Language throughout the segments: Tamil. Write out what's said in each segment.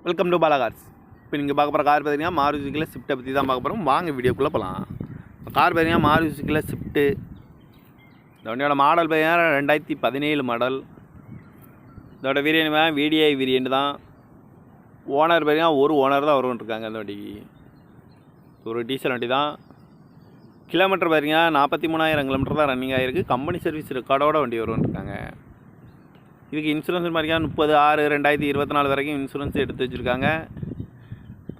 Welcome to Bala cars. இப்போ நீங்கள் பார்க்க போகிற கார் பார்த்தீங்கன்னா மாருதி சுசுக்கியில் ஸ்விஃப்ட்டை பற்றி தான் பார்க்க போகிறோம். வாங்க வீடியோக்குள்ளே போகலாம். கார் பார்த்தீங்கன்னா மாருதி சுசுக்கியில் ஸ்விஃப்ட்டு. இந்த வண்டியோட மாடல் பார்த்தீங்கன்னா 2017 மாடல். இதோட வேரியன்ட் VDI வேரியன்ட் தான். ஓனர் பார்த்தீங்கன்னா ஒரு ஓனர் தான் வருவன்ட்ருக்காங்க. அந்த வண்டிக்கு ஒரு டீசல் வண்டி தான். கிலோமீட்டர் பார்த்தீங்கன்னா 43,000 கிலோமீட்டர் தான் ரன்னிங் ஆகிருக்கு. கம்பெனி சர்வீஸ் ரெக்கார்டோட வண்டி வருவன்ட்ருக்காங்க. இதுக்கு இன்சூரன்ஸ் பார்த்தீங்கன்னா 30/6/2024 வரைக்கும் இன்சூரன்ஸ் எடுத்து வச்சுருக்காங்க.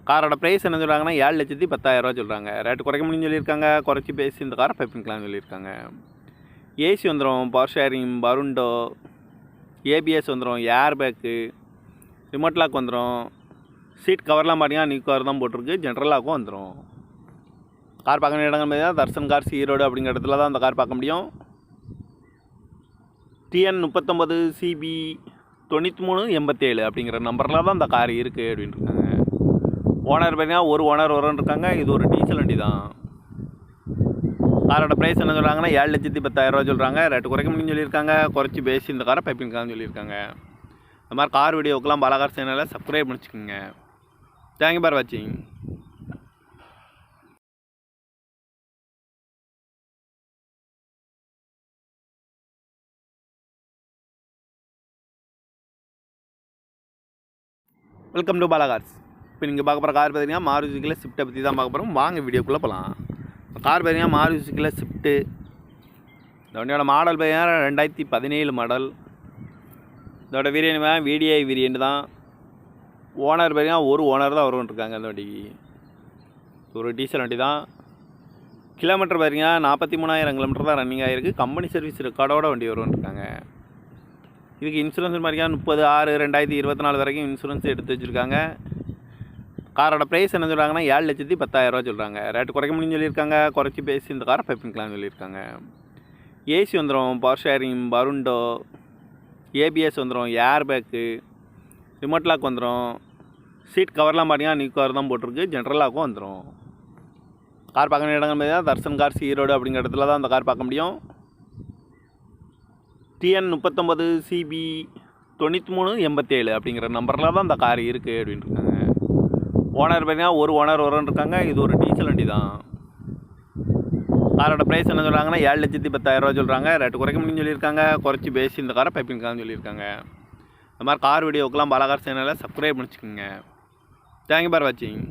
காரோட ப்ரைஸ் என்ன சொல்கிறாங்கன்னா 7,10,000 சொல்கிறாங்க. ரேட்டு குறைக்க முடியும்னு சொல்லியிருக்காங்க. குறைச்சி பேசி இந்த காரை பைப்பிங்கலாம்னு சொல்லியிருக்காங்க. ஏசி வந்துடும், பவர் ஷேரிங், பருண்டோ, ABS வந்துடும், ஏர் பேக்கு, ரிமோட் லாக் வந்துடும். சீட் கவர்லாம் பார்த்தீங்கன்னா நியூ கவர் தான் போட்டிருக்கு. ஜென்ரல் லாக்கும் வந்துடும். கார் பார்க்க வேண்டிய இடங்கள் பார்த்தீங்கன்னா தர்சன் கார்ஸ் ஈரோடு அப்படிங்கிற இடத்துல தான் அந்த கார் பார்க்க முடியும். TN 39 CB 9387 அப்படிங்கிற நம்பரில் தான் இந்த கார் இருக்குது அப்படின்ட்டுருக்காங்க. ஓனர் பார்த்தீங்கன்னா ஒரு ஓனர் வரும்னு. இது ஒரு டீசல் வண்டி தான். காரோட ப்ரைஸ் என்ன சொல்கிறாங்கன்னா 7,10,000 சொல்கிறாங்க. ரேட்டு குறைக்க முடியும்னு சொல்லியிருக்காங்க. குறைச்சி பேசி இந்த காரை பைப்பிங்கலாம்னு சொல்லியிருக்காங்க. இந்த மாதிரி கார் வீடியோக்கெல்லாம் பாலா கார் சேனலை சப்ஸ்கிரைப் பண்ணிச்சுக்கோங்க. தேங்க்யூ ஃபார் வாட்சிங். Welcome to Bala cars. இப்போ நீங்கள் பார்க்க போகிற கார் பார்த்தீங்கன்னா மாருதி சுசுக்கியில் ஸ்விஃப்ட்டை பற்றி தான் பார்க்க போகிறோம். வாங்க வீடியோக்குள்ளே போகலாம். கார் பார்த்தீங்கன்னா மாருதி சுசுக்கியில் ஸ்விஃப்ட்டு. இந்த வண்டியோட மாடல் பார்த்தீங்கன்னா 2017 மாடல். இதோட வேரியன்ட் VDI வேரியன்ட் தான். ஓனர் பார்த்தீங்கன்னா ஒரு ஓனர் தான் வருவன்ட்ருக்காங்க. அந்த வண்டிக்கு ஒரு டீசல் வண்டி தான். கிலோமீட்டர் பார்த்தீங்கன்னா 43,000 கிலோமீட்டர் தான் ரன்னிங் ஆகிருக்கு. கம்பெனி சர்வீஸ் ரெக்கார்டோட வண்டி வருவன்ட்ருக்காங்க. இதுக்கு இன்சூரன்ஸ் பார்த்தீங்கன்னா 30/6/2024 வரைக்கும் இன்சூரன்ஸ் எடுத்து வச்சுருக்காங்க. காரோட ப்ரைஸ் என்ன சொல்கிறாங்கன்னா 7,10,000 சொல்கிறாங்க. ரேட்டு குறைக்க முடியும்னு சொல்லியிருக்காங்க. குறைச்சி பேசி இந்த காரை பைப்பிங்கலாம்னு சொல்லியிருக்காங்க. ஏசி வந்துடும், பவர் ஷேரிங், பருண்டோ, ABS வந்துடும், ஏர் பேக்கு, ரிமோட் லாக் வந்துடும். சீட் கவர்லாம் பார்த்தீங்கன்னா நியூ கவர் தான் போட்டிருக்கு. ஜென்ரல் லாக்கும் வந்துடும். கார் பார்க்க வேண்டிய இடங்கள் பார்த்தீங்கன்னா தர்சன் கார்ஸ் ஈரோடு அப்படிங்கிற இடத்துல தான் அந்த கார் பார்க்க முடியும். TN 39 CB 9387 அப்படிங்கிற நம்பரில் தான் இந்த கார் இருக்குது அப்படின்ட்டுருக்காங்க. ஓனர் பார்த்தீங்கன்னா ஒரு ஓனர் வரும்னு. இது ஒரு டீசல் வண்டி தான். காரோட ப்ரைஸ் என்ன சொல்கிறாங்கன்னா 7,10,000 சொல்கிறாங்க. ரேட்டு குறைக்க முடியும்னு சொல்லியிருக்காங்க. குறைச்சி பேசி இந்த காரை பைப்பிங்கலாம்னு சொல்லியிருக்காங்க. இந்த மாதிரி கார் வீடியோக்கெல்லாம் பாலா கார் சேனலை சப்ஸ்கிரைப் பண்ணிச்சுக்கோங்க. தேங்க்யூ ஃபார் வாட்சிங்.